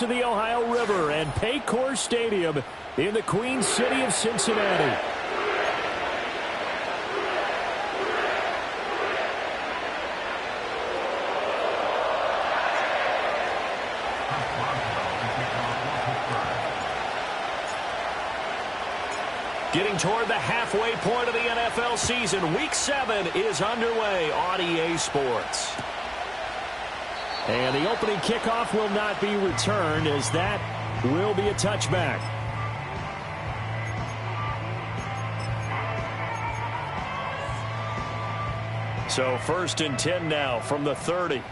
banks of the Ohio River and Paycor Stadium in the Queen City of Cincinnati. Getting toward the halfway point of the NFL season, Week 7 is underway on EA Sports. And the opening kickoff will not be returned, as that will be a touchback. So 1st and 10 now from the 30.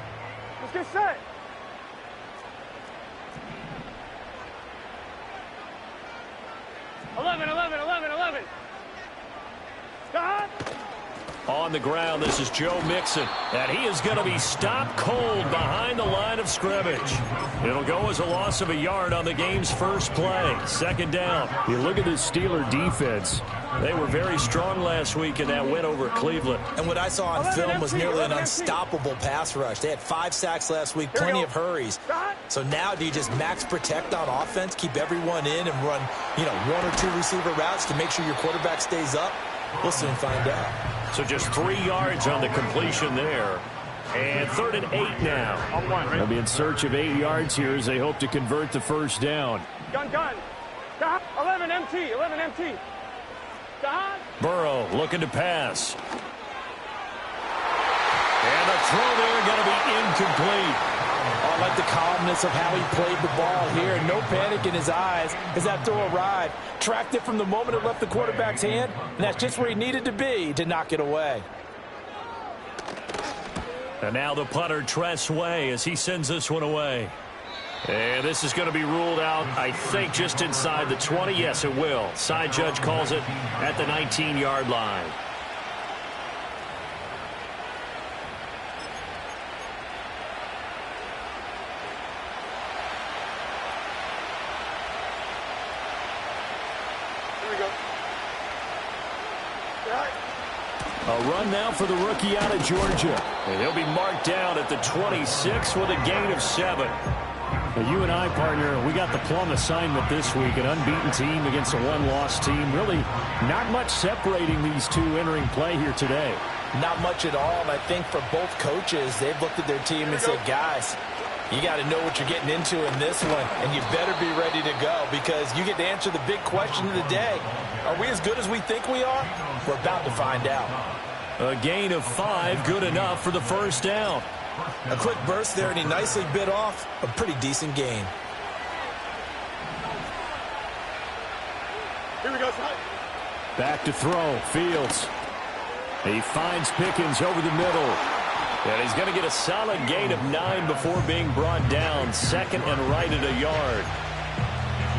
Let's get set. On the ground, this is Joe Mixon, and he is going to be stopped cold behind the line of scrimmage. It'll go as a loss of a yard on the game's first play. 2nd down. You look at this Steeler defense. They were very strong last week in that win over Cleveland. And what I saw on film was nearly an unstoppable pass rush. They had 5 sacks last week, plenty of hurries. So now do you just max protect on offense, keep everyone in, and run, 1 or 2 receiver routes to make sure your quarterback stays up? We'll soon find out. So just 3 yards on the completion there. And 3rd and 8 now. They'll be in search of 8 yards here as they hope to convert the first down. Gun. 11 MT. Burrow looking to pass. And the throw there going to be incomplete. I like the calmness of how he played the ball here. No panic in his eyes as that throw arrived. Tracked it from the moment it left the quarterback's hand, and that's just where he needed to be to knock it away. And now the punter, Tress Way, as he sends this one away. And this is going to be ruled out, I think, just inside the 20. Yes, it will. Side judge calls it at the 19-yard line. A run now for the rookie out of Georgia. And he'll be marked down at the 26 with a gain of 7. Now you and I, partner, we got the plum assignment this week. An unbeaten team against a one-loss team. Really not much separating these two entering play here today. Not much at all. And I think for both coaches, they've looked at their team and said, guys, you got to know what you're getting into in this one, and you better be ready to go because you get to answer the big question of the day. Are we as good as we think we are? We're about to find out. A gain of 5, good enough for the first down. A quick burst there, and he nicely bit off a pretty decent gain. Here we go. Back to throw, Fields. He finds Pickens over the middle. And he's going to get a solid gain of 9 before being brought down. 2nd and right at a yard.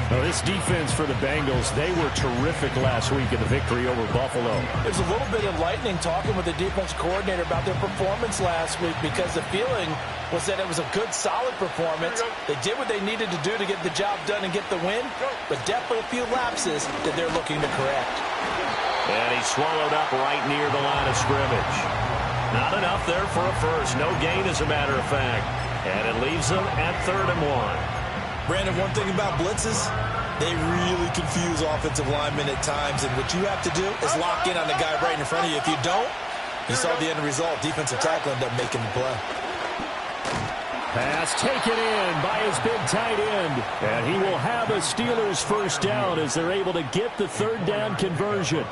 Well, this defense for the Bengals, they were terrific last week in the victory over Buffalo. It was a little bit enlightening talking with the defense coordinator about their performance last week because the feeling was that it was a good, solid performance. They did what they needed to do to get the job done and get the win, but definitely a few lapses that they're looking to correct. And he swallowed up right near the line of scrimmage. Not enough there for a first. No gain, as a matter of fact. And it leaves them at 3rd and 1. Brandon, one thing about blitzes, they really confuse offensive linemen at times, and what you have to do is lock in on the guy right in front of you. If you don't, you saw the end result. Defensive tackle ended up making the play. Pass taken in by his big tight end, and he will have a Steelers first down as they're able to get the 3rd down conversion.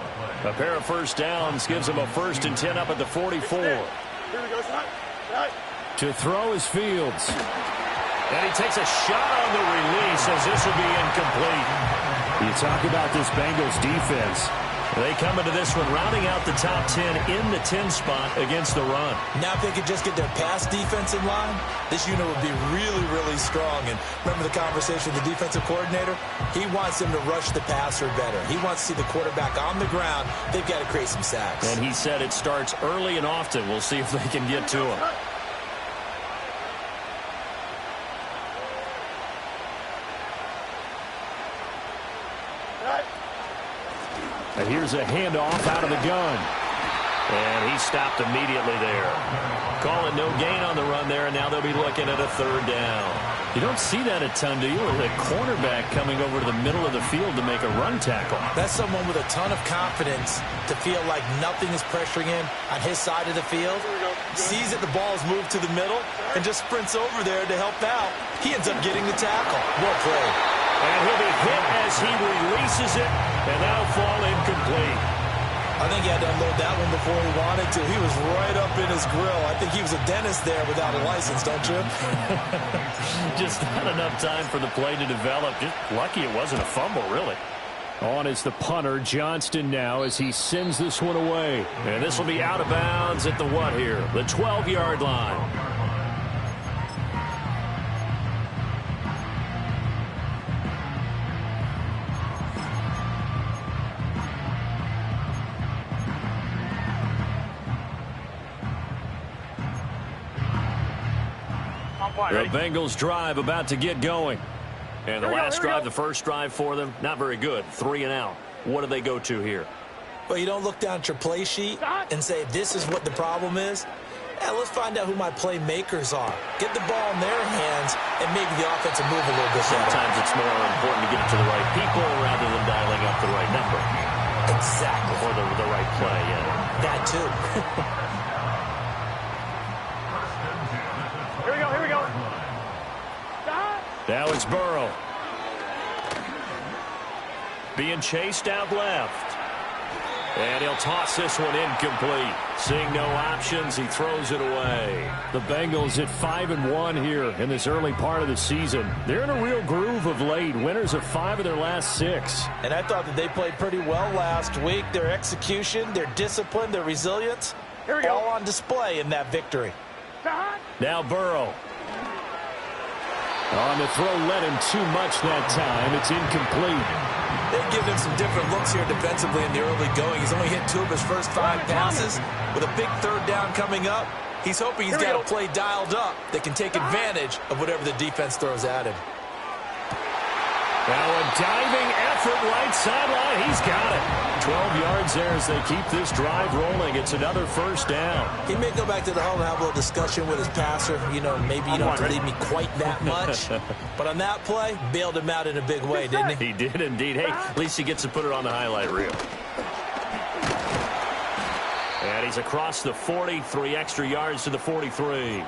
A pair of first downs gives them a 1st and 10 up at the 44. Here we go, right. To throw is Fields. And he takes a shot on the release as this will be incomplete. You talk about this Bengals defense. They come into this one rounding out the top 10 in the 10 spot against the run. Now if they could just get their pass defense in line, this unit would be really, really strong. And remember the conversation with the defensive coordinator? He wants them to rush the passer better. He wants to see the quarterback on the ground. They've got to create some sacks. And he said it starts early and often. We'll see if they can get to him. And here's a handoff out of the gun. And he stopped immediately there. Calling no gain on the run there, and now they'll be looking at a third down. You don't see that a ton, do you? With a cornerback coming over to the middle of the field to make a run tackle. That's someone with a ton of confidence to feel like nothing is pressuring him on his side of the field. Sees that the ball is moved to the middle and just sprints over there to help out. He ends up getting the tackle. Well played. And he'll be hit as he releases it, and that'll fall incomplete. I think he had to unload that one before he wanted to. He was right up in his grill. I think he was a dentist there without a license, don't you? Just not enough time for the play to develop. Just lucky it wasn't a fumble, really. On is the punter, Johnston, now as he sends this one away. And this will be out of bounds at the what here? The 12-yard line. The Bengals drive about to get going. And the last drive, the first drive for them, not very good. 3 and out. What do they go to here? Well, you don't look down at your play sheet and say, this is what the problem is. Yeah, let's find out who my playmakers are. Get the ball in their hands and maybe the offense will move a little bit. Sometimes it's more important to get it to the right people rather than dialing up the right number. Exactly. Or the right play, yeah. That too. Here we go. Now it's Burrow. Being chased out left. And he'll toss this one incomplete. Seeing no options, he throws it away. The Bengals at 5-1 here in this early part of the season. They're in a real groove of late. Winners of 5 of their last 6. And I thought that they played pretty well last week. Their execution, their discipline, their resilience, all on display in that victory. Now Burrow. On the throw, led him too much that time. It's incomplete. They've given him some different looks here defensively in the early going. He's only hit 2 of his first 5 passes. With a big third down coming up, he's hoping he's got a play dialed up that can take advantage of whatever the defense throws at him. Now a diving effort right sideline. He's got it. 12 yards there as they keep this drive rolling. It's another first down. He may go back to the huddle and have a little discussion with his passer. You know, maybe you don't have to leave me quite that much. But on that play, bailed him out in a big way, didn't he? He did indeed. Hey, at least he gets to put it on the highlight reel. And he's across the 40, 3 extra yards to the 43.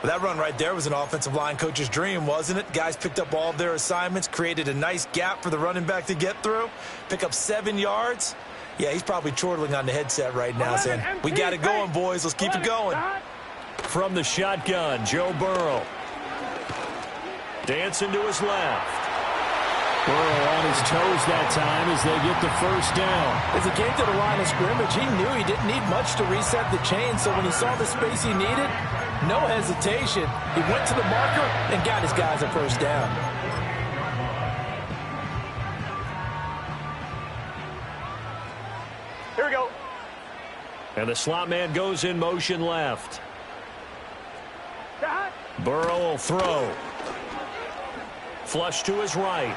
Well, that run right there was an offensive line coach's dream, wasn't it? Guys picked up all of their assignments, created a nice gap for the running back to get through, pick up 7 yards. Yeah, he's probably chortling on the headset right now saying, we got it going, boys. Let's keep it going. From the shotgun, Joe Burrow. Dancing to his left. Burrow on his toes that time as they get the first down. As he came to the line of scrimmage, he knew he didn't need much to reset the chain, so when he saw the space he needed, no hesitation. He went to the marker and got his guys a first down. Here we go. And the slot man goes in motion left. Burrow will throw. Flush to his right.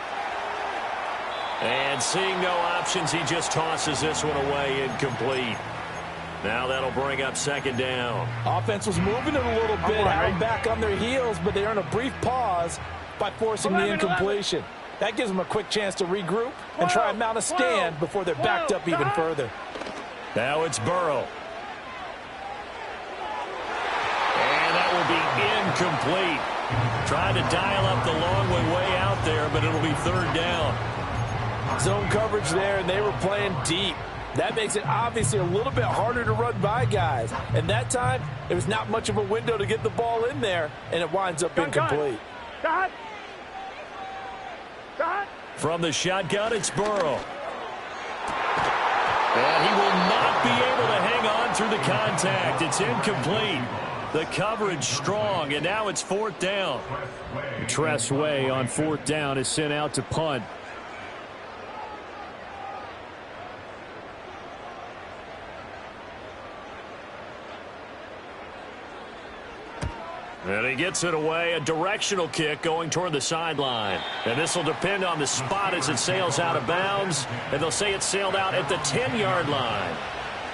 And seeing no options, he just tosses this one away, incomplete. Now that'll bring up second down. Offense was moving it a little bit, held back on their heels, but they earn a brief pause by forcing the incompletion. That gives them a quick chance to regroup and try and mount a stand before they're backed up even further. Now it's Burrow. And that will be incomplete. Trying to dial up the long way out there, but it'll be third down. Zone coverage there, and they were playing deep. That makes it obviously a little bit harder to run by guys. And that time, there was not much of a window to get the ball in there, and it winds up incomplete. From the shotgun, it's Burrow. And he will not be able to hang on through the contact. It's incomplete. The coverage strong, and now it's fourth down. Tress Way on fourth down is sent out to punt. And he gets it away, a directional kick going toward the sideline. And this will depend on the spot as it sails out of bounds. And they'll say it sailed out at the 10-yard line.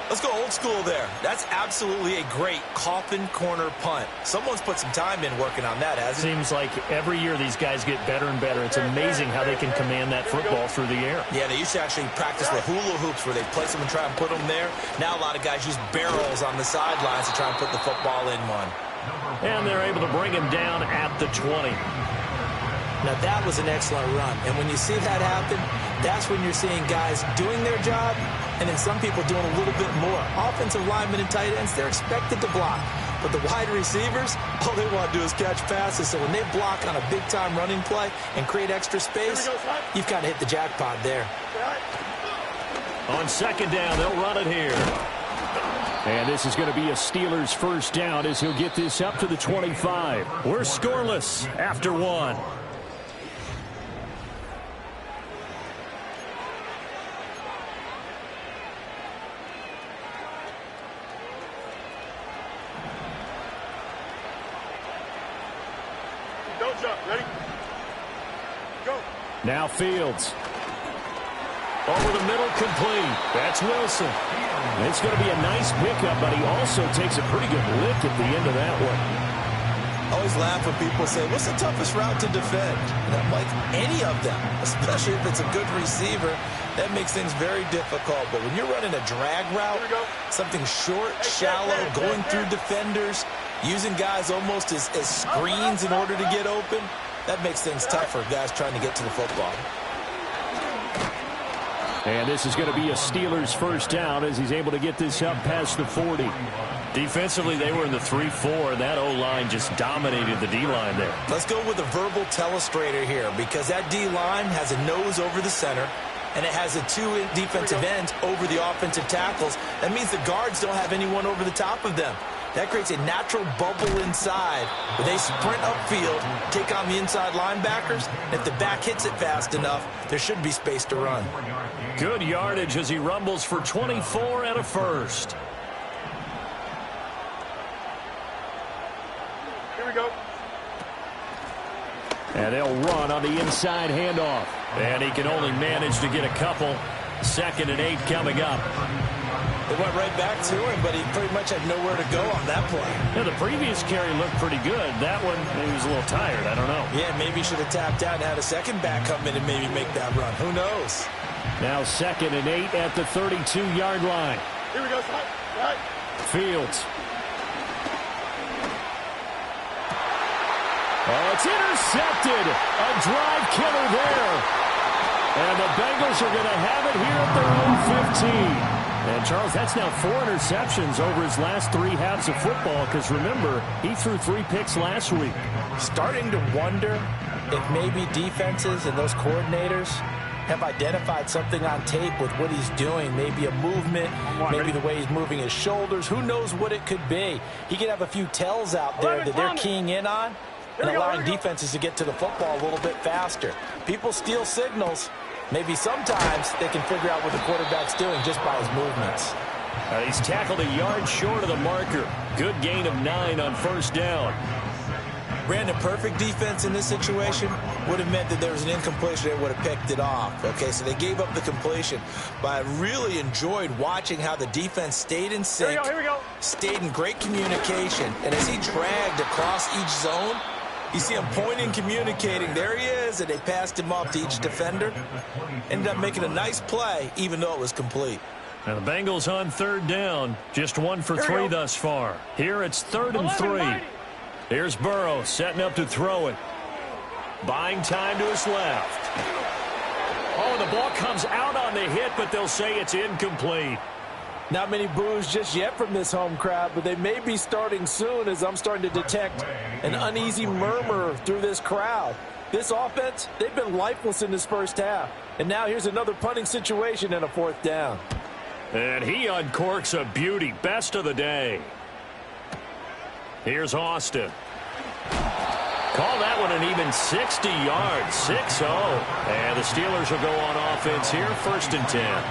Let's go old school there. That's absolutely a great coffin corner punt. Someone's put some time in working on that, hasn't it? Seems like every year these guys get better and better. It's amazing how they can command that football through the air. Yeah, they used to actually practice the hula hoops where they place them and try and put them there. Now a lot of guys use barrels on the sidelines to try and put the football in one. And they're able to bring him down at the 20. Now, that was an excellent run. And when you see that happen, that's when you're seeing guys doing their job and then some people doing a little bit more. Offensive linemen and tight ends, they're expected to block. But the wide receivers, all they want to do is catch passes. So when they block on a big-time running play and create extra space, you've kind of hit the jackpot there. On second down, they'll run it here. And this is going to be a Steelers first down as he'll get this up to the 25. We're scoreless after one. Don't jump. Ready? Go. Now Fields. Over the middle, complete. That's Wilson. It's going to be a nice pickup, but he also takes a pretty good lick at the end of that one. I always laugh when people say, what's the toughest route to defend? And I'm like, any of them, especially if it's a good receiver. That makes things very difficult. But when you're running a drag route, something short, shallow, going through defenders, using guys almost as screens in order to get open, that makes things tough for guys trying to get to the football. And this is going to be a Steelers first down as he's able to get this up past the 40. Defensively, they were in the 3-4. That O-line just dominated the D-line there. Let's go with a verbal telestrator here because that D-line has a nose over the center and it has a two defensive ends over the offensive tackles. That means the guards don't have anyone over the top of them. That creates a natural bubble inside where they sprint upfield, take on the inside linebackers. If the back hits it fast enough, there should be space to run. Good yardage as he rumbles for 24 and a first. Here we go. And they'll run on the inside handoff. And he can only manage to get a couple. 2nd and 8 coming up. They went right back to him, but he pretty much had nowhere to go on that play. Yeah, the previous carry looked pretty good. That one, he was a little tired. I don't know. Yeah, maybe he should have tapped out and had a second back come in and maybe make that run. Who knows? Now 2nd and 8 at the 32-yard line. Here we go, slide. Right. Fields. Oh, it's intercepted. A drive killer there. And the Bengals are going to have it here at their own 15. And, Charles, that's now 4 interceptions over his last 3 halves of football because, remember, he threw 3 picks last week. Starting to wonder if maybe defenses and those coordinators have identified something on tape with what he's doing. Maybe a movement, maybe the way he's moving his shoulders. Who knows what it could be? He could have a few tells out there that they're keying in on and allowing defenses to get to the football a little bit faster. People steal signals. Maybe sometimes they can figure out what the quarterback's doing just by his movements. He's tackled a yard short of the marker. Good gain of 9 on first down. Brandon, perfect defense in this situation would have meant that there was an incompletion. They would have picked it off. Okay, so they gave up the completion. But I really enjoyed watching how the defense stayed in sync, stayed in great communication. And as he dragged across each zone, you see him pointing, communicating. There he is, and they passed him off to each defender. Ended up making a nice play, even though it was complete. Now the Bengals on 3rd down. Just 1 for 3 thus far. Here it's 3rd and 3. Here's Burrow setting up to throw it. Buying time to his left. Oh, the ball comes out on the hit, but they'll say it's incomplete. Not many boos just yet from this home crowd, but they may be starting soon as I'm starting to detect an uneasy murmur through this crowd. This offense, they've been lifeless in this first half. And now here's another punting situation and a 4th down. And he uncorks a beauty. Best of the day. Here's Austin. Call that one an even 60 yards. 6-0. And the Steelers will go on offense here. 1st and 10.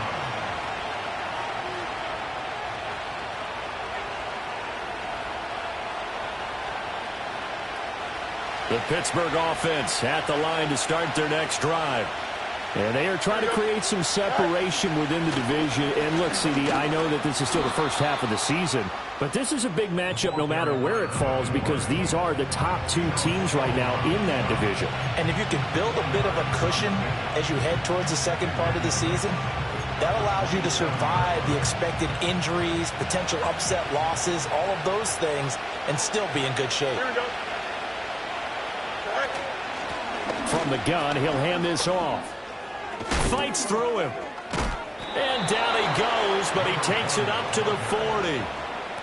The Pittsburgh offense at the line to start their next drive. And they are trying to create some separation within the division. And look, CD, I know that this is still the first half of the season, but this is a big matchup no matter where it falls because these are the top two teams right now in that division. And if you can build a bit of a cushion as you head towards the second part of the season, that allows you to survive the expected injuries, potential upset losses, all of those things, and still be in good shape. Here we go. From the gun, he'll hand this off. Fights through him. And down he goes, but he takes it up to the 40.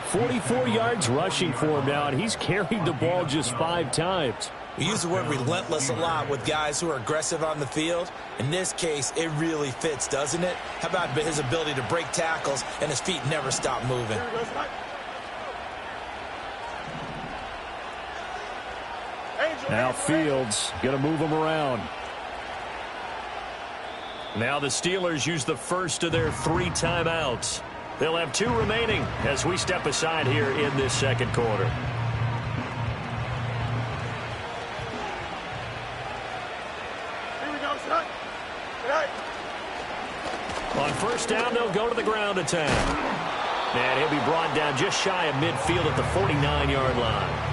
44 yards rushing for him now, and he's carried the ball just 5 times. We use the word relentless a lot with guys who are aggressive on the field. In this case, it really fits, doesn't it? How about his ability to break tackles and his feet never stop moving? Here we go, Scott. Now Fields going to move him around. Now the Steelers use the first of their 3 timeouts. They'll have 2 remaining as we step aside here in this second quarter. Here we go, Scott. Right. On first down, they'll go to the ground attack. And he'll be brought down just shy of midfield at the 49-yard line.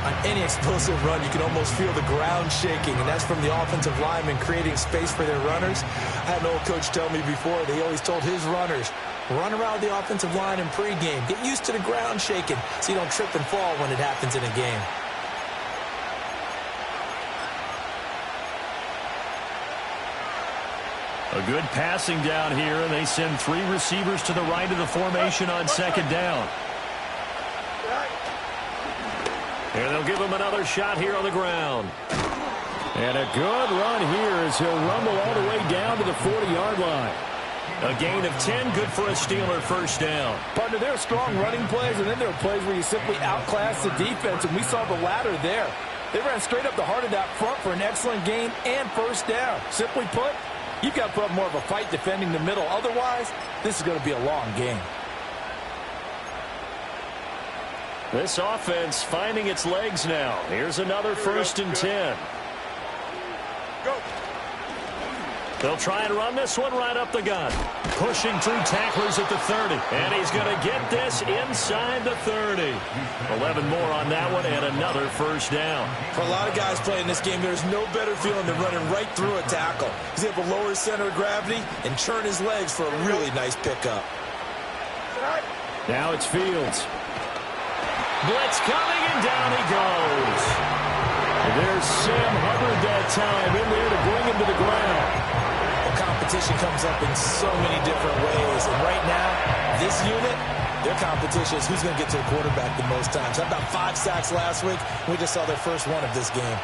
On any explosive run, you can almost feel the ground shaking, and that's from the offensive linemen creating space for their runners. I had an old coach tell me before, they always told his runners, run around the offensive line in pregame. Get used to the ground shaking so you don't trip and fall when it happens in a game. A good passing down here, and they send 3 receivers to the right of the formation on second down. And they'll give him another shot here on the ground. And a good run here as he'll rumble all the way down to the 40-yard line. A gain of 10, good for a Steeler first down. Partner, there are strong running plays, and then there are plays where you simply outclass the defense, and we saw the latter there. They ran straight up the heart of that front for an excellent gain and first down. Simply put, you've got to put up more of a fight defending the middle. Otherwise, this is going to be a long game. This offense finding its legs now. Here's another first and 10. Go. They'll try and run this one right up the gut. Pushing through tacklers at the 30. And he's going to get this inside the 30. 11 more on that one and another first down. For a lot of guys playing this game, there's no better feeling than running right through a tackle. He's able to lower his center of gravity and churn his legs for a really nice pickup. Now it's Fields. Blitz coming, and down he goes. And there's Sam Hubbard that time in there to bring him to the ground. Well, competition comes up in so many different ways. And right now, this unit, their competition is who's going to get to the quarterback the most times. How about 5 sacks last week? We just saw their first one of this game.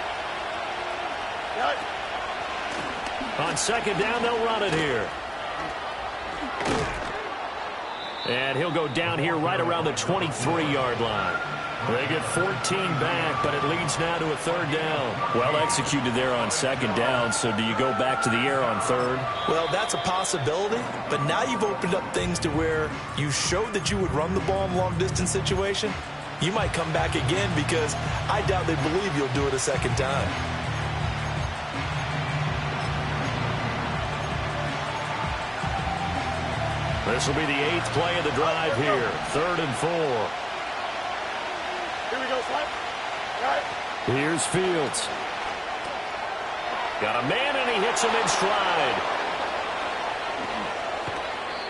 On second down, they'll run it here. And he'll go down here right around the 23-yard line. They get 14 back, but it leads now to a third down. Well executed there on second down, so do you go back to the air on third? Well, that's a possibility, but now you've opened up things to where you showed that you would run the ball in a long-distance situation. You might come back again because I doubt they believe you'll do it a second time. This will be the 8th play of the drive here. 3rd and 4. Here we go, Slide. Right. Here's Fields. Got a man, and he hits him in stride.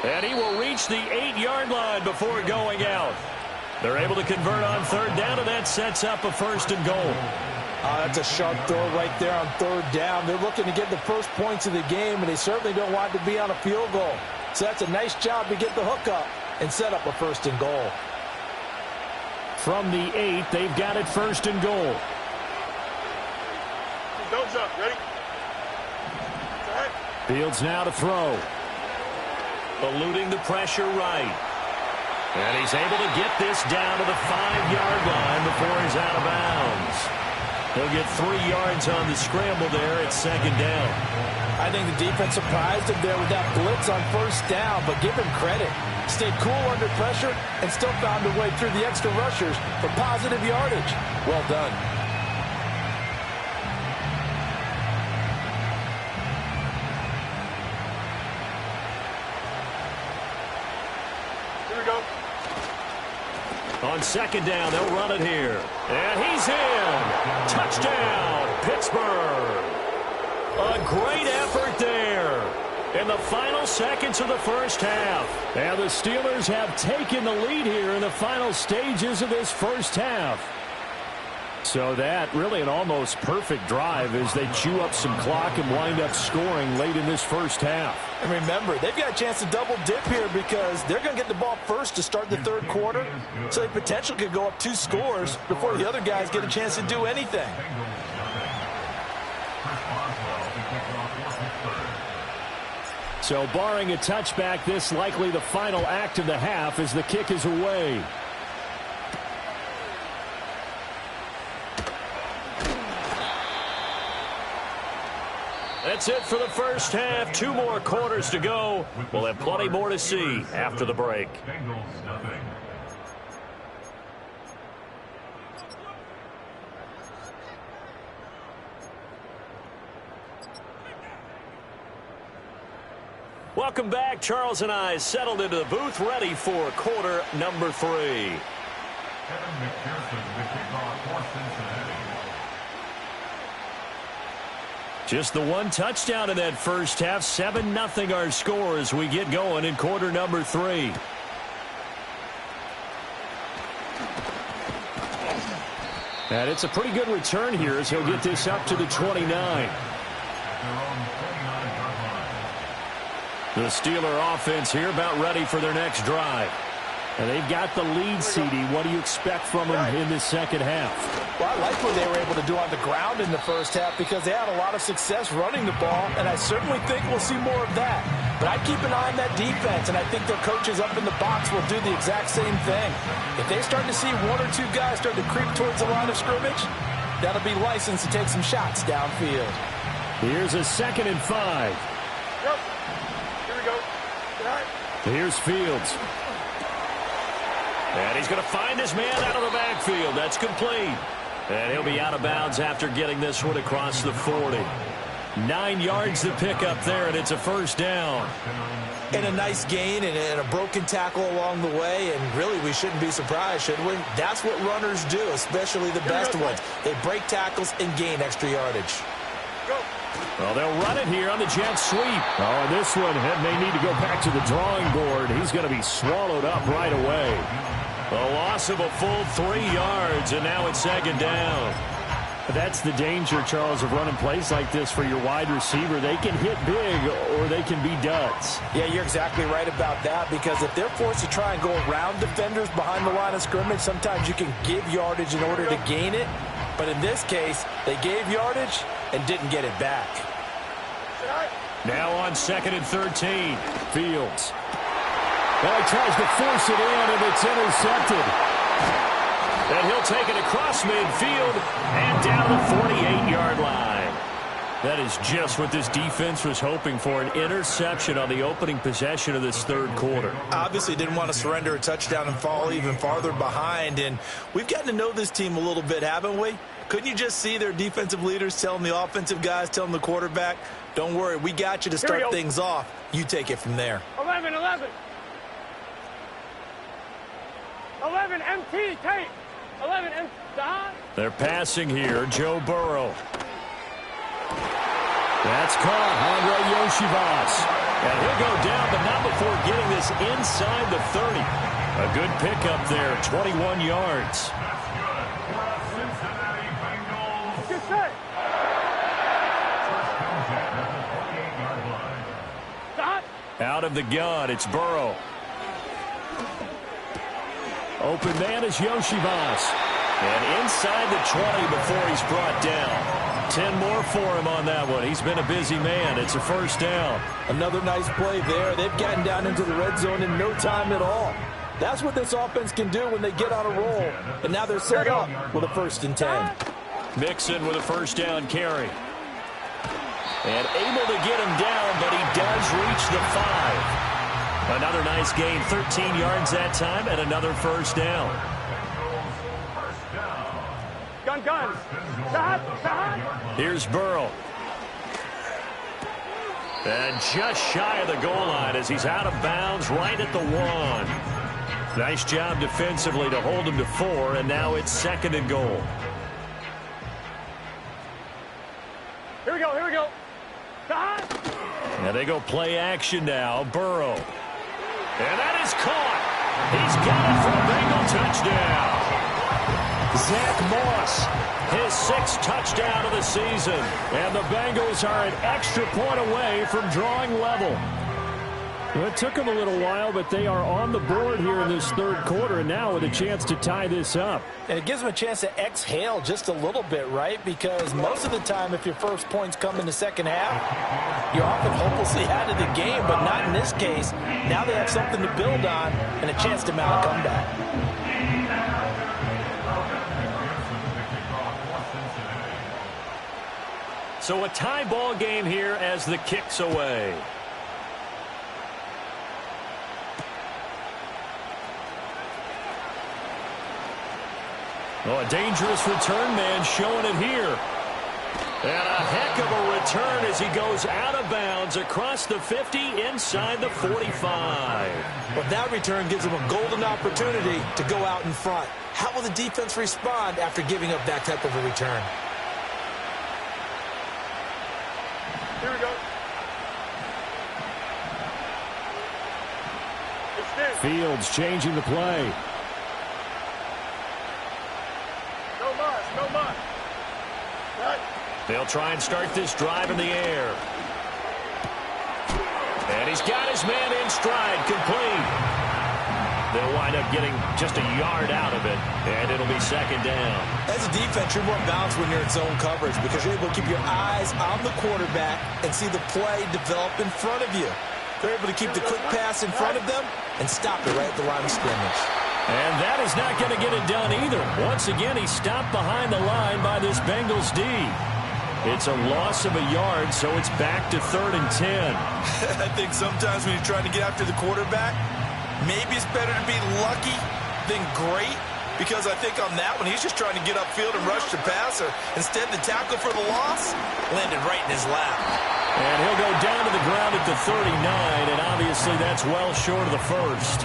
And he will reach the 8-yard line before going out. They're able to convert on third down, and that sets up a 1st and goal. That's a sharp throw right there on third down. They're looking to get the first points of the game, and they certainly don't want it to be on a field goal. So that's a nice job to get the hook up and set up a 1st and goal. From the 8, they've got it 1st and goal. Don't jump. Ready? Right. Fields now to throw. Eluding the pressure right. And he's able to get this down to the 5-yard line before he's out of bounds. He'll get 3 yards on the scramble there at second down. I think the defense surprised him there with that blitz on first down, but give him credit. Stayed cool under pressure and still found a way through the extra rushers for positive yardage. Well done. Here we go, Slide. Right. 2 Here we go. On second down, they'll run it here. And he's in. Touchdown, Pittsburgh. A great effort there in the final seconds of the first half. And the Steelers have taken the lead here in the final stages of this first half. So that really an almost perfect drive as they chew up some clock and wind up scoring late in this first half. And remember, they've got a chance to double dip here because they're going to get the ball first to start the third quarter. So they potentially could go up 2 scores before the other guys get a chance to do anything. So barring a touchback, this likely the final act of the half as the kick is away. That's it for the first half. 2 more quarters to go. We'll have plenty more to see after the break. Welcome back. Charles and I settled into the booth, ready for quarter number 3. Kevin McPherson, the kickoff for Cincinnati. Just the 1 touchdown in that first half. 7-0 our score as we get going in quarter number 3. And it's a pretty good return here as he'll get this up to the 29. The Steeler offense here about ready for their next drive. And they've got the lead, CD. What do you expect from them in this second half? Well, I like what they were able to do on the ground in the first half because they had a lot of success running the ball, and I certainly think we'll see more of that. But I'd keep an eye on that defense, and I think their coaches up in the box will do the exact same thing. If they start to see 1 or 2 guys start to creep towards the line of scrimmage, that'll be licensed to take some shots downfield. Here's a 2nd and 5. Yep. Here we go. Here's Fields. And he's going to find his man out of the backfield. That's complete. And he'll be out of bounds after getting this one across the 40. 9 yards to pick up there, and it's a first down. And a nice gain and a broken tackle along the way, and really we shouldn't be surprised, should we? That's what runners do, especially the best ones. They break tackles and gain extra yardage. Well, they'll run it here on the jet sweep. Oh, and this one may need to go back to the drawing board. He's going to be swallowed up right away. A loss of a full 3 yards, and now it's 2nd down. That's the danger, Charles, of running plays like this for your wide receiver. They can hit big or they can be duds. Yeah, you're exactly right about that because if they're forced to try and go around defenders behind the line of scrimmage, sometimes you can give yardage in order to gain it. But in this case, they gave yardage and didn't get it back. Now on 2nd and 13, Fields. Well, he tries to force it in, and it's intercepted. And he'll take it across midfield and down the 48-yard line. That is just what this defense was hoping for, an interception on the opening possession of this third quarter. Obviously didn't want to surrender a touchdown and fall even farther behind, and we've gotten to know this team a little bit, haven't we? Couldn't you just see their defensive leaders telling the offensive guys, telling the quarterback, don't worry, we got you to start things off. You take it from there. 11, 11. 11, MT, tape. 11, MT, They're passing here, Joe Burrow. That's caught, Andre Yoshivas. And he'll go down, but not before getting this inside the 30. A good pickup there, 21 yards. Good set. Out of the gun, it's Burrow. Open man is Yoshivas. And inside the 20 before he's brought down. 10 more for him on that one. He's been a busy man. It's a first down. Another nice play there. They've gotten down into the red zone in no time at all. That's what this offense can do when they get on a roll. And now they're set up with a 1st and 10. Mixon with a first down carry. And able to get him down, but he does reach the 5. Another nice gain, 13 yards that time, and another first down. Gun. Here's Burrow. And just shy of the goal line as he's out of bounds right at the 1. Nice job defensively to hold him to 4, and now it's 2nd and goal. Here we go, here we go. And they go play action now. Burrow. And that is caught. He's got it for a Bengal touchdown. Zach Moss, his 6th touchdown of the season. And the Bengals are an extra point away from drawing level. Well, it took them a little while, but they are on the board here in this 3rd quarter, and now with a chance to tie this up. And it gives them a chance to exhale just a little bit, right? Because most of the time, if your first points come in the second half, you're often hopelessly out of the game, but not in this case. Now they have something to build on and a chance to mount a comeback. So a tie ball game here as the kick's away. Oh, a dangerous return man showing it here. And a heck of a return as he goes out of bounds across the 50 inside the 45. Well, that return gives him a golden opportunity to go out in front. How will the defense respond after giving up that type of a return? Here we go. Fields changing the play. No much. They'll try and start this drive in the air. And he's got his man in stride, complete. They'll wind up getting just a yard out of it, and it'll be 2nd down. As a defense, you're more balanced when you're in zone coverage because you're able to keep your eyes on the quarterback and see the play develop in front of you. They're able to keep the quick pass in front of them and stop it right at the line of scrimmage. And that is not going to get it done either. Once again, he's stopped behind the line by this Bengals D. It's a loss of a yard, so it's back to 3rd and 10. I think sometimes when you're trying to get after the quarterback, maybe it's better to be lucky than great, because I think on that one, he's just trying to get upfield and rush the passer. Instead, the tackle for the loss landed right in his lap. And he'll go down to the ground at the 39, and obviously that's well short of the first.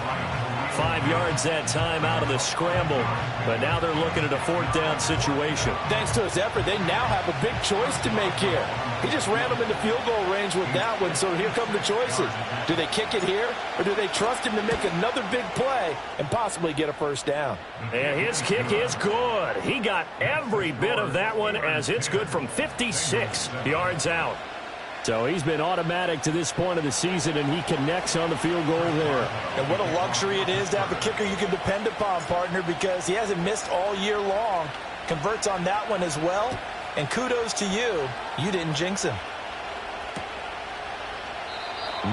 5 yards that time out of the scramble, but now they're looking at a 4th down situation. Thanks to his effort, they now have a big choice to make here. He just ran them into field goal range with that one, so here come the choices. Do they kick it here, or do they trust him to make another big play and possibly get a 1st down? And his kick is good. He got every bit of that one as it's good from 56 yards out. So he's been automatic to this point of the season, and he connects on the field goal there. And what a luxury it is to have a kicker you can depend upon, partner, because he hasn't missed all year long. Converts on that one as well. And kudos to you. You didn't jinx him.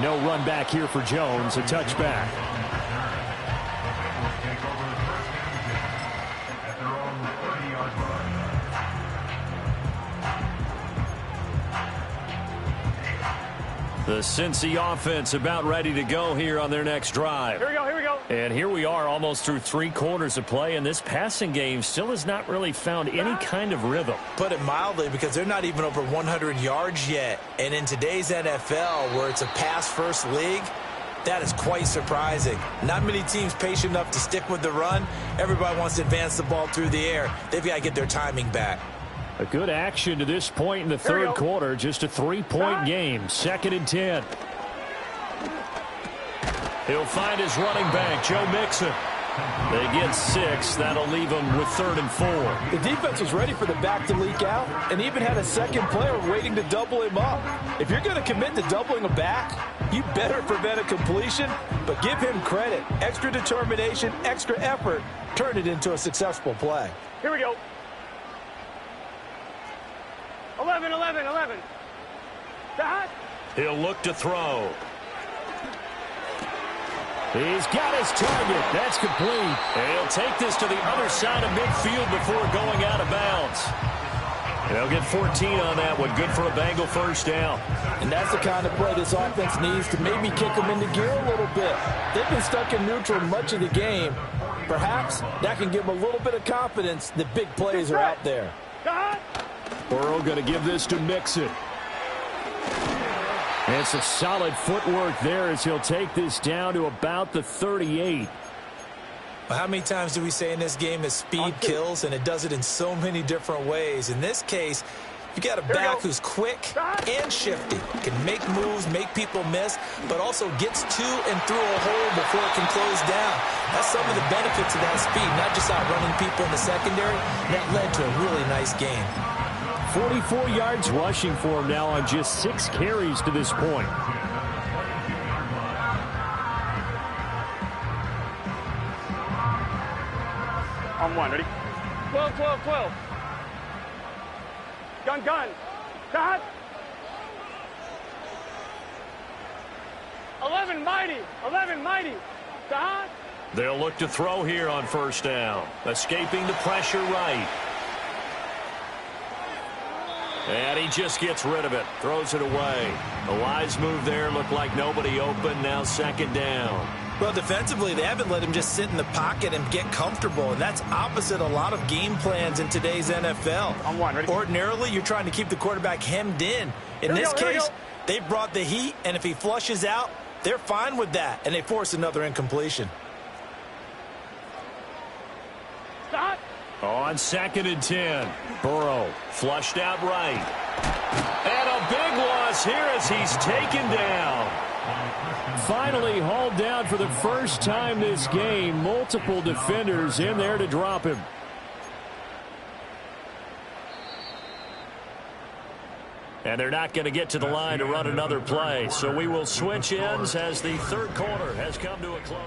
No run back here for Jones. A touchback. The Cincy offense about ready to go here on their next drive. Here we go, here we go. And here we are almost through 3 quarters of play, and this passing game still has not really found any kind of rhythm. Put it mildly, because they're not even over 100 yards yet. And in today's NFL, where it's a pass-first league, that is quite surprising. Not many teams patient enough to stick with the run. Everybody wants to advance the ball through the air. They've got to get their timing back. A good action to this point in the 3rd quarter. Just a 3-point game. 2nd and 10. He'll find his running back, Joe Mixon. They get 6. That'll leave them with 3rd and 4. The defense was ready for the back to leak out and even had a second player waiting to double him up. If you're going to commit to doubling a back, you better prevent a completion, but give him credit. Extra determination, extra effort, turn it into a successful play. Here we go. 11. That. He'll look to throw. He's got his target. That's complete. And he'll take this to the other side of midfield before going out of bounds. They'll get 14 on that one. Good for a Bengal 1st down. And that's the kind of play this offense needs to maybe kick them into gear a little bit. They've been stuck in neutral much of the game. Perhaps that can give them a little bit of confidence that big plays are out there. Burrow going to give this to Mixon. And some solid footwork there as he'll take this down to about the 38. How many times do we say in this game that speed kills, and it does it in so many different ways? In this case, you got a back who's quick and shifty, can make moves, make people miss, but also gets to and through a hole before it can close down. That's some of the benefits of that speed, not just outrunning people in the secondary. That led to a really nice game. 44 yards rushing for him now on just 6 carries to this point. On one, ready? 12, 12, 12. Gun, gun. Dot. 11, mighty. 11, mighty. Dot. They'll look to throw here on first down. Escaping the pressure right. And he just gets rid of it. Throws it away. A wise move there. Looked like nobody open. Now second down. Well, defensively, they haven't let him just sit in the pocket and get comfortable, and that's opposite a lot of game plans in today's NFL. On one, ready? Ordinarily, you're trying to keep the quarterback hemmed in. In this case, they brought the heat, and if he flushes out, they're fine with that, and they force another incompletion. Dot. On second and 10. Burrow flushed out right. And a big loss here as he's taken down. Finally hauled down for the first time this game. Multiple defenders in there to drop him. And they're not going to get to the line to run another play. So we will switch ends as the third quarter has come to a close.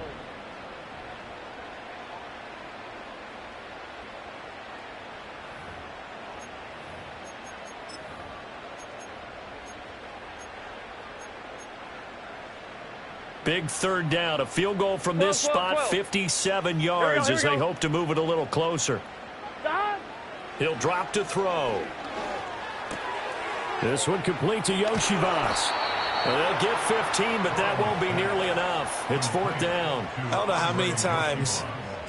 Big third down. A field goal from this spot, 57 yards as they hope to move it a little closer. He'll drop to throw. This one complete to Yoshivas. They'll get 15, but that won't be nearly enough. It's fourth down. I don't know how many times,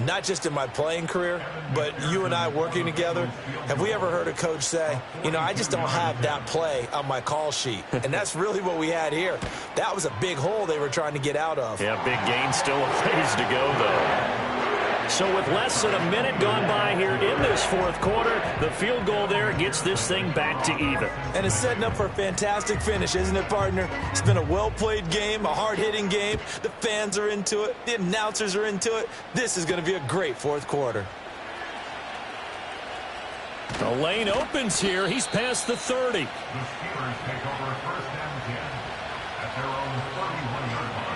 not just in my playing career, but you and I working together, have we ever heard a coach say, you know, I just don't have that play on my call sheet. And that's really what we had here. That was a big hole they were trying to get out of. Yeah, big gain, still a ways to go, though. So with less than a minute gone by here in this fourth quarter, the field goal there gets this thing back to even. And it's setting up for a fantastic finish, isn't it, partner? It's been a well-played game, a hard-hitting game. The fans are into it. The announcers are into it. This is going to be a great fourth quarter. The lane opens here. He's past the 30. The Steelers take over first and 10 at their own 31-yard line.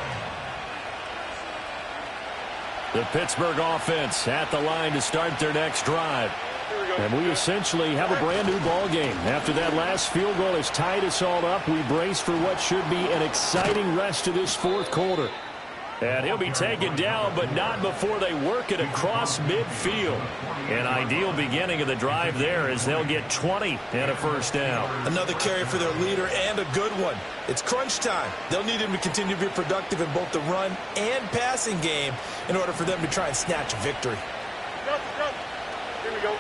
The Pittsburgh offense at the line to start their next drive. And we essentially have a brand new ball game. After that last field goal has tied us all up, we brace for what should be an exciting rest to this fourth quarter. And he'll be taken down, but not before they work it across midfield. An ideal beginning of the drive there as they'll get 20 and a first down. Another carry for their leader and a good one. It's crunch time. They'll need him to continue to be productive in both the run and passing game in order for them to try and snatch a victory. Here we go.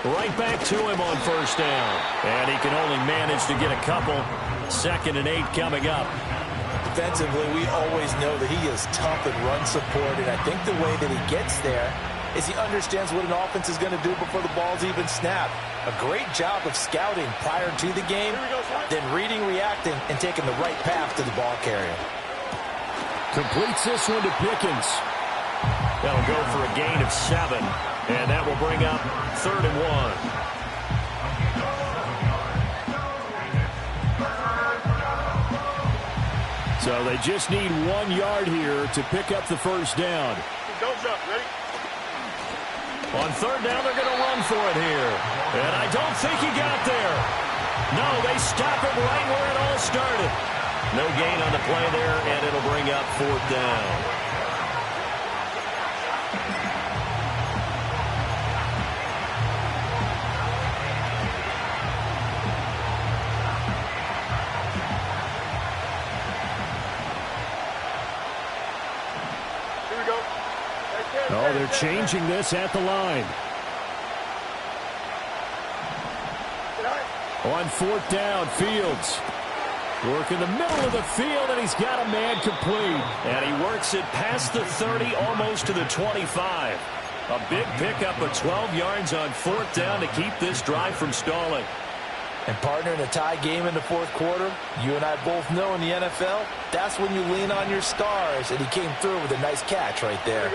Right back to him on first down. And he can only manage to get a couple. 2nd and 8 coming up. Defensively, we always know that he is tough and run support, and I think the way that he gets there is he understands what an offense is going to do before the ball's even snapped. A great job of scouting prior to the game, then reading, reacting, and taking the right path to the ball carrier. Completes this one to Pickens. That'll go for a gain of 7, and that will bring up 3rd and 1. So they just need 1 yard here to pick up the first down. Don't jump. Ready? On 3rd down, they're going to run for it here. And I don't think he got there. No, they stop it right where it all started. No gain on the play there, and it'll bring up 4th down. Oh, they're changing this at the line. On 4th down, Fields. Working the middle of the field, and he's got a man complete. And he works it past the 30, almost to the 25. A big pickup of 12 yards on 4th down to keep this drive from stalling. And partner, in a tie game in the 4th quarter, you and I both know in the NFL, that's when you lean on your stars, and he came through with a nice catch right there.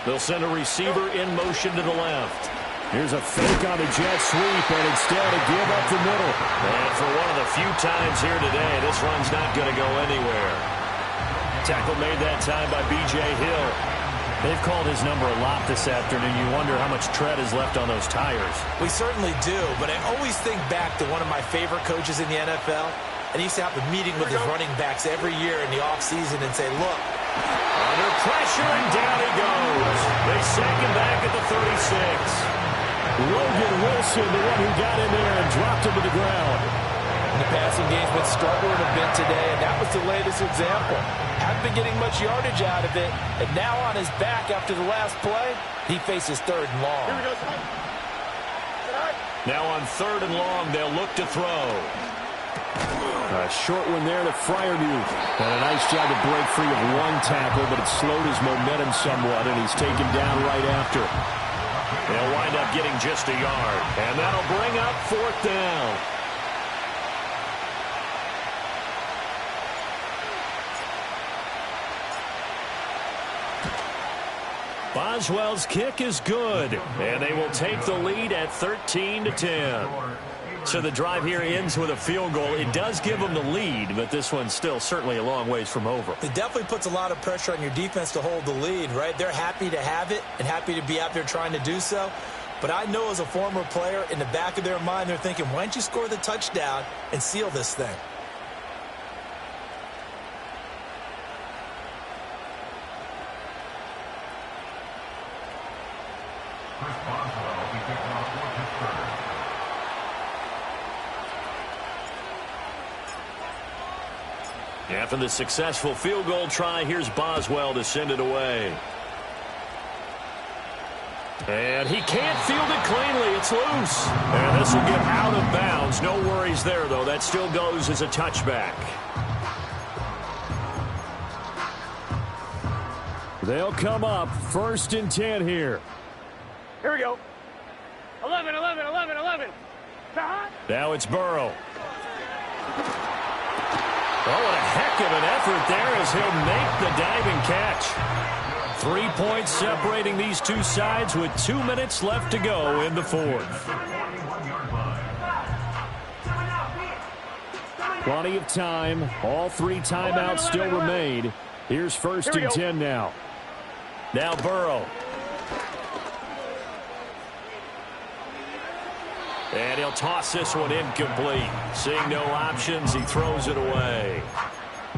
They'll send a receiver in motion to the left. Here's a fake on the jet sweep, and instead a give up the middle. And for one of the few times here today, this run's not going to go anywhere. Tackle made that time by B.J. Hill. They've called his number a lot this afternoon. You wonder how much tread is left on those tires. We certainly do, but I always think back to one of my favorite coaches in the NFL, and he used to have a meeting with his running backs every year in the offseason and say, look. Under pressure, and down he goes. They sack him back at the 36. Logan Wilson, the one who got in there and dropped him to the ground. And the passing game's been struggling a bit today, and that was the latest example. Hadn't been getting much yardage out of it, and now on his back after the last play, he faces 3rd and long. Now on 3rd and long, they'll look to throw. A short one there to Freiermuth. And a nice job to break free of one tackle, but it slowed his momentum somewhat, and he's taken down right after. They'll wind up getting just a yard, and that'll bring up 4th down. Boswell's kick is good, and they will take the lead at 13-10. So the drive here ends with a field goal. It does give them the lead, but this one's still certainly a long ways from over. It definitely puts a lot of pressure on your defense to hold the lead, right? They're happy to have it and happy to be out there trying to do so. But I know as a former player, in the back of their mind, they're thinking, why don't you score the touchdown and seal this thing? Chris Boswell will be kicking off for Pittsburgh. After the successful field goal try, here's Boswell to send it away. And he can't field it cleanly. It's loose. And this will get out of bounds. No worries there, though. That still goes as a touchback. They'll come up 1st and 10 here. Here we go. 11, 11, 11, 11. Now it's Burrow. Oh, what a heck of an effort there as he'll make the diving catch. 3 points separating these two sides with 2 minutes left to go in the 4th. Plenty of time. All 3 timeouts still remain. Here's 1st and 10 now. Now Burrow. And he'll toss this one incomplete. Seeing no options, he throws it away.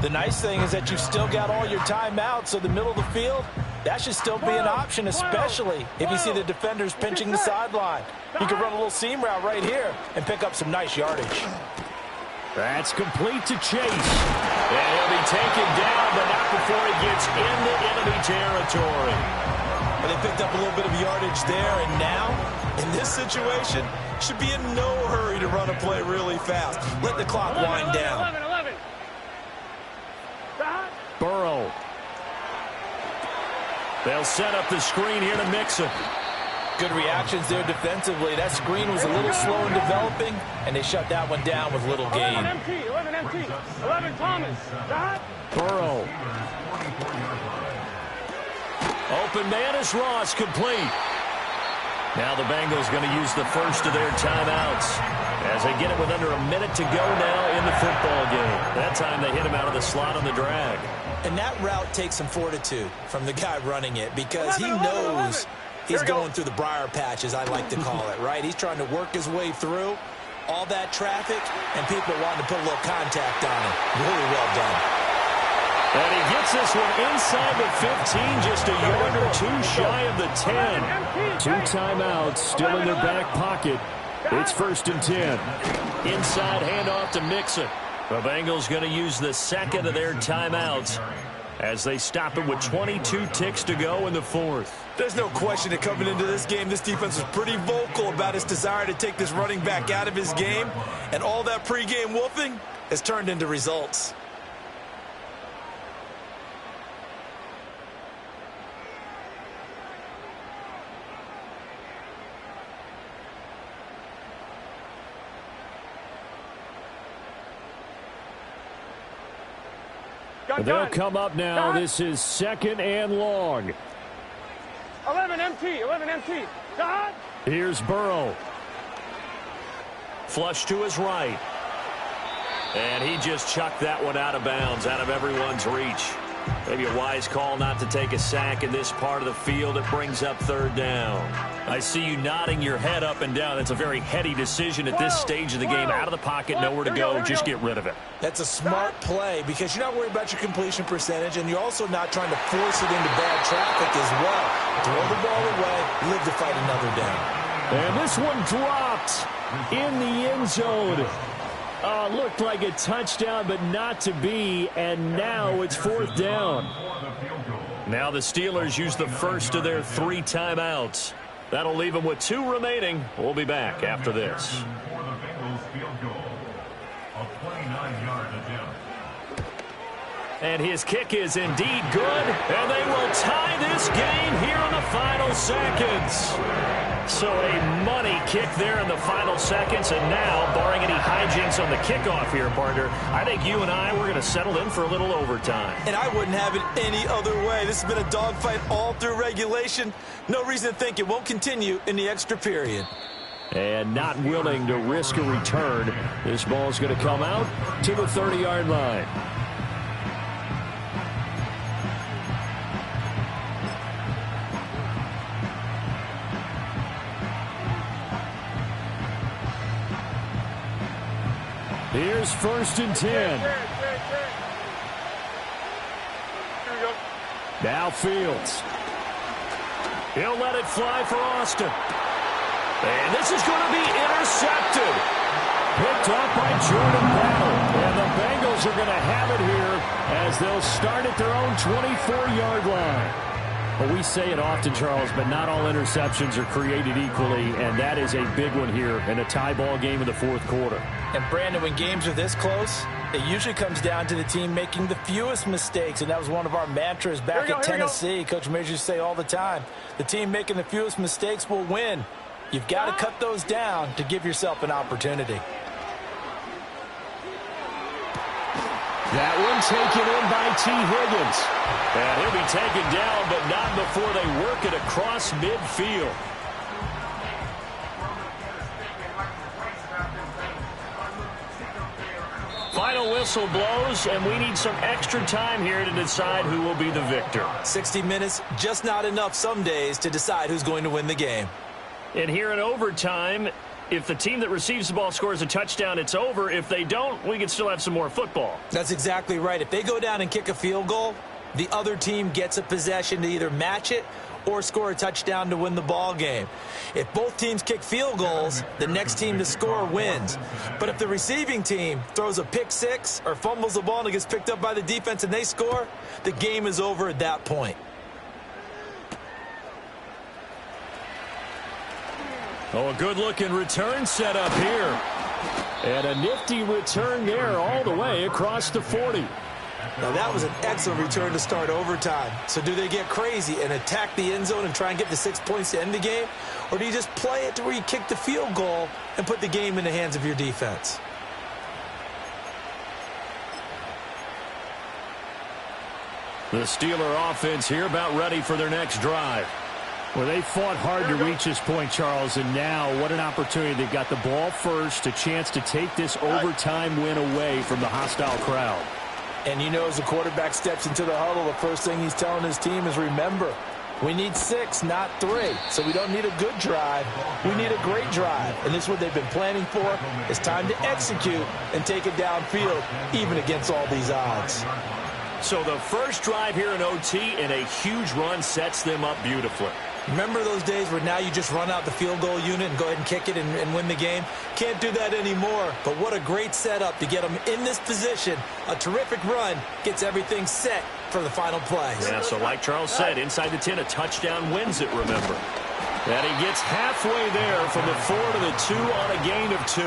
The nice thing is that you've still got all your timeouts, so the middle of the field, that should still be an option, especially if you see the defenders pinching the sideline. You can run a little seam route right here and pick up some nice yardage. That's complete to Chase. And he'll be taken down, but not before he gets into enemy territory. But they picked up a little bit of yardage there, and now, in this situation, should be in no hurry to run a play really fast. Let the clock wind down. 11, 11. Burrow. They'll set up the screen here to Mixon. Good reactions there defensively. That screen was a little slow in developing, and they shut that one down with little gain. 11 MT, 11 MT, 11 Thomas. Burrow. Open man is Ross, complete. Now the Bengals going to use the first of their timeouts as they get it with under a minute to go now in the football game. That time they hit him out of the slot on the drag. And that route takes some fortitude from the guy running it because he knows he's going through the briar patch, as I like to call it, right? He's trying to work his way through all that traffic, and people wanting to put a little contact on him. Really well done. And he gets this one inside the 15, just a yard or 2 shy of the 10. 2 timeouts still in their back pocket. It's 1st and 10. Inside handoff to Mixon. The Bengals going to use the second of their timeouts as they stop it with 22 ticks to go in the 4th. There's no question that coming into this game, this defense was pretty vocal about its desire to take this running back out of his game. And all that pregame wolfing, has turned into results. They'll come up now. This is 2nd and long. 11 MT, 11 MT. Dot. Here's Burrow. Flush to his right. And he just chucked that one out of bounds, out of everyone's reach. Maybe a wise call not to take a sack in this part of the field. It brings up 3rd down. I see you nodding your head up and down. That's a very heady decision at this stage of the game. Out of the pocket, nowhere to go. Just get rid of it. That's a smart play because you're not worried about your completion percentage, and you're also not trying to force it into bad traffic as well. Throw the ball away, live to fight another down. And this one dropped in the end zone. Looked like a touchdown, but not to be, and now it's 4th down. Now the Steelers use the first of their 3 timeouts. That'll leave them with 2 remaining. We'll be back after this. And his kick is indeed good, and they will tie this game here in the final seconds. So a money kick there in the final seconds, and now, barring any hijinks on the kickoff here, partner, I think you and I, we're going to settle in for a little overtime. And I wouldn't have it any other way. This has been a dogfight all through regulation. No reason to think it won't continue in the extra period. And not willing to risk a return, this ball's going to come out to the 30-yard line. Here's 1st and 10. Now Fields. He'll let it fly for Austin. And this is going to be intercepted. Picked up by Jordan Battle. And the Bengals are going to have it here as they'll start at their own 24-yard line. Well, we say it often, Charles, but not all interceptions are created equally, and that is a big one here in a tie ball game in the 4th quarter. And, Brandon, when games are this close, it usually comes down to the team making the fewest mistakes, and that was one of our mantras back at Tennessee. Coach Majors used to say all the time, the team making the fewest mistakes will win. You've got to cut those down to give yourself an opportunity. That one taken in by T. Higgins. And he'll be taken down, but not before they work it across midfield. Final whistle blows, and we need some extra time here to decide who will be the victor. 60 minutes, just not enough some days to decide who's going to win the game. And here in overtime, if the team that receives the ball scores a touchdown, it's over. If they don't, we can still have some more football. That's exactly right. If they go down and kick a field goal, the other team gets a possession to either match it or score a touchdown to win the ball game. If both teams kick field goals, the next team to score wins. But if the receiving team throws a pick six or fumbles the ball and it gets picked up by the defense and they score, the game is over at that point. Oh, a good-looking return set up here. And a nifty return there all the way across the 40. Now, that was an excellent return to start overtime. So do they get crazy and attack the end zone and try and get the 6 points to end the game? Or do you just play it to where you kick the field goal and put the game in the hands of your defense? The Steeler offense here about ready for their next drive. Well, they fought hard to reach this point, Charles, and now what an opportunity. They've got the ball first, a chance to take this overtime win away from the hostile crowd. And you know, as the quarterback steps into the huddle, the first thing he's telling his team is, remember, we need 6, not 3. So we don't need a good drive. We need a great drive. And this is what they've been planning for. It's time to execute and take it downfield, even against all these odds. So the first drive here in OT and a huge run sets them up beautifully. Remember those days where now you just run out the field goal unit and go ahead and kick it and win the game? Can't do that anymore. But what a great setup to get them in this position. A terrific run gets everything set for the final play. Yeah, so like Charles said, inside the 10, a touchdown wins it, remember. And he gets halfway there from the 4 to the 2 on a gain of 2.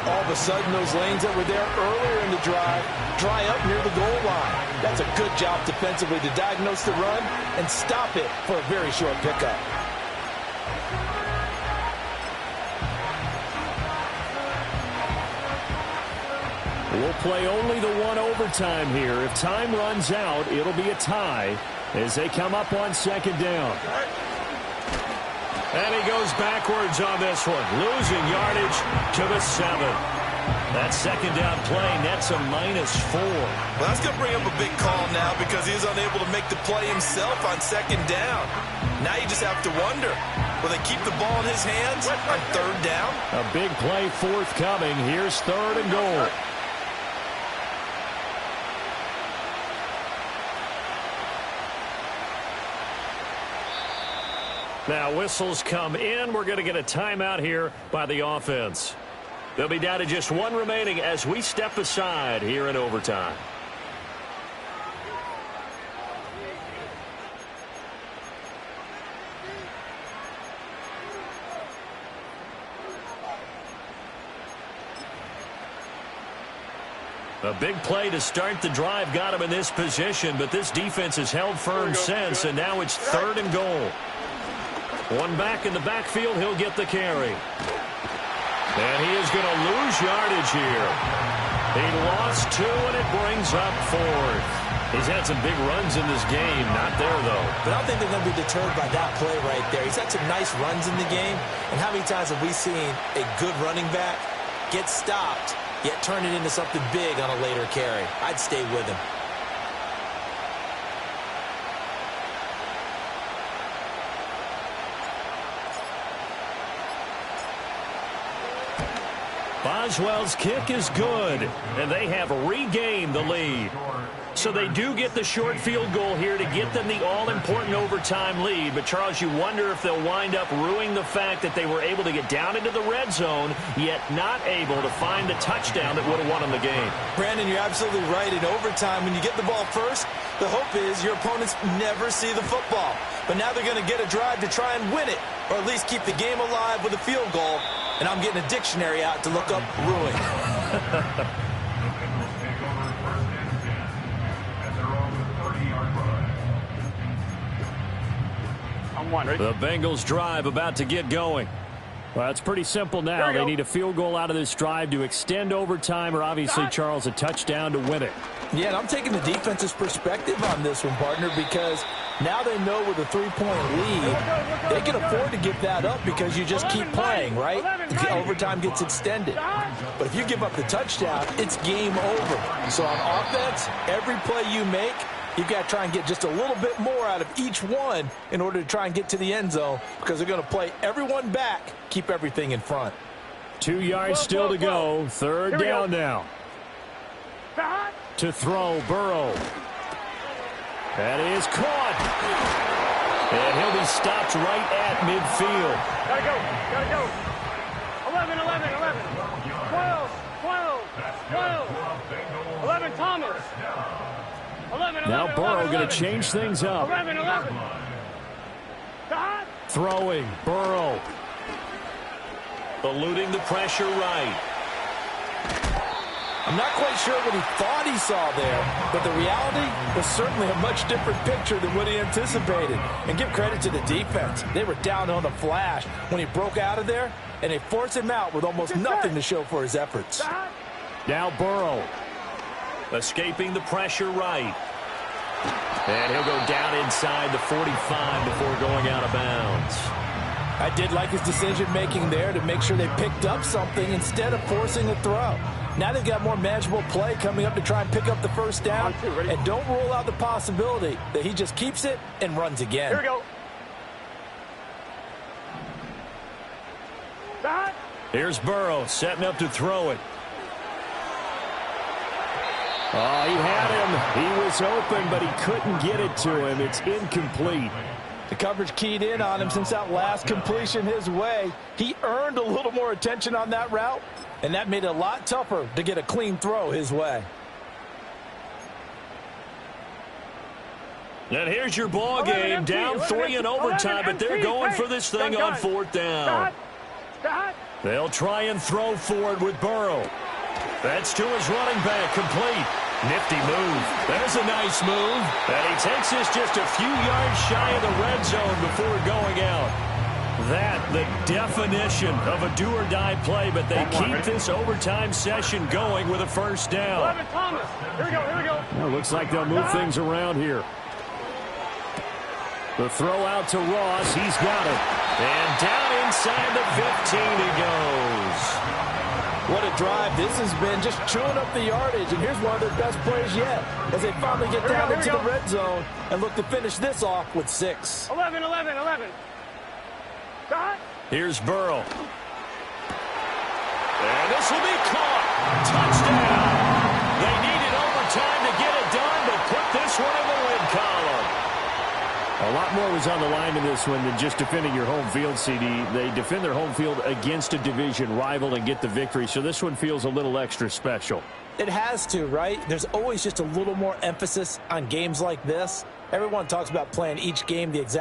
All of a sudden, those lanes that were there earlier in the drive dry up near the goal line. That's a good job defensively to diagnose the run and stop it for a very short pickup. We'll play only the one overtime here. If time runs out, it'll be a tie as they come up on second down. And he goes backwards on this one, losing yardage to the 7. That second down play nets a -4. Well, that's going to bring up a big call now because he was unable to make the play himself on second down. Now you just have to wonder, will they keep the ball in his hands on third down? A big play forthcoming. Here's 3rd and goal. Now whistles come in. We're going to get a timeout here by the offense. They'll be down to just one remaining as we step aside here in overtime. A big play to start the drive got him in this position, but this defense has held firm since, and now it's 3rd and goal. One back in the backfield, he'll get the carry. And he is going to lose yardage here. He lost 2, and it brings up 4th. He's had some big runs in this game. Not there, though. But I don't think they're going to be deterred by that play right there. He's had some nice runs in the game. And how many times have we seen a good running back get stopped, yet turn it into something big on a later carry? I'd stay with him. Boswell's kick is good, and they have regained the lead. So they do get the short field goal here to get them the all-important overtime lead. But, Charles, you wonder if they'll wind up ruining the fact that they were able to get down into the red zone, yet not able to find the touchdown that would have won them the game. Brandon, you're absolutely right. In overtime, when you get the ball first, the hope is your opponents never see the football. But now they're going to get a drive to try and win it, or at least keep the game alive with a field goal. And I'm getting a dictionary out to look up ruin. The Bengals drive about to get going. Well, it's pretty simple now. They need a field goal out of this drive to extend overtime, or obviously, Charles, a touchdown to win it. Yeah, and I'm taking the defense's perspective on this one, partner, because now they know with a 3-point lead, they can afford to give that up because you just keep playing, right? The overtime gets extended. But if you give up the touchdown, it's game over. So on offense, every play you make, you've got to try and get just a little bit more out of each one in order to try and get to the end zone because they're going to play everyone back, keep everything in front. 2 yards still to go. 3rd down now. To throw, Burrow. That is caught. And he'll be stopped right at midfield. Gotta go. 11, 11, 11. 12, 12, 12. 11, Thomas. 11, 11, now Burrow 11, going to change things up. 11, 11. Throwing, Burrow. Eluding the pressure right. I'm not quite sure what he thought he saw there, but the reality was certainly a much different picture than what he anticipated. And give credit to the defense. They were down on the flash when he broke out of there, and they forced him out with almost nothing to show for his efforts. Now Burrow. Escaping the pressure right. And he'll go down inside the 45 before going out of bounds. I did like his decision-making there to make sure they picked up something instead of forcing a throw. Now they've got more manageable play coming up to try and pick up the first down. And don't rule out the possibility that he just keeps it and runs again. Here we go. Here's Burrow setting up to throw it. Oh, he had him. He was open, but he couldn't get it to him. It's incomplete. The coverage keyed in on him since that last completion his way. He earned a little more attention on that route, and that made it a lot tougher to get a clean throw his way. And here's your ball game, down 3 in overtime, but they're going for this thing on 4th down. They'll try and throw for it with Burrow. That's to his running back, complete. Nifty move. There's a nice move. And he takes this just a few yards shy of the red zone before going out. That, the definition of a do-or-die play, but they keep this overtime session going with a 1st down. Thomas. Here we go, here we go. Well, looks like they'll move things around here. The throw out to Ross. He's got it. And down inside the 15 he goes. What a drive this has been, just chewing up the yardage. And here's one of their best plays yet as they finally get down into the red zone and look to finish this off with 6. 11. Here's Burrow. And this will be caught. Touchdown. They needed overtime to get it done, but put this one in the win column. A lot more was on the line in this one than just defending your home field, CD. They defend their home field against a division rival and get the victory, so this one feels a little extra special. It has to, right? There's always just a little more emphasis on games like this. Everyone talks about playing each game the exact